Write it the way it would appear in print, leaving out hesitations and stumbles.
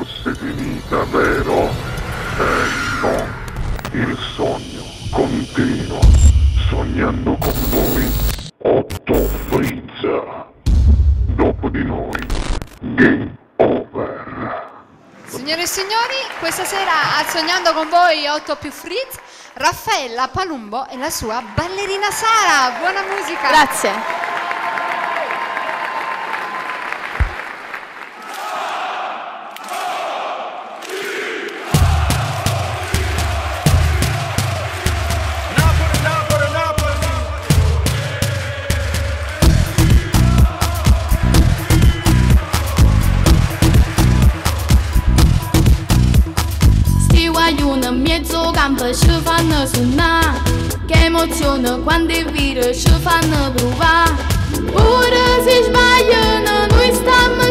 fosse finita, vero? No, il sogno continua, sognando con voi, Otto Frizza. Dopo di noi, game over. Signore e signori, questa sera a Sognando con voi 8 più Fritz, Raffaella Palumbo e la sua ballerina Sara. Buona musica. Grazie. Una mezzo campo ci fanno suonare, che emozione quando è vero ci fanno provare. Ora si sbagliano, noi stiamo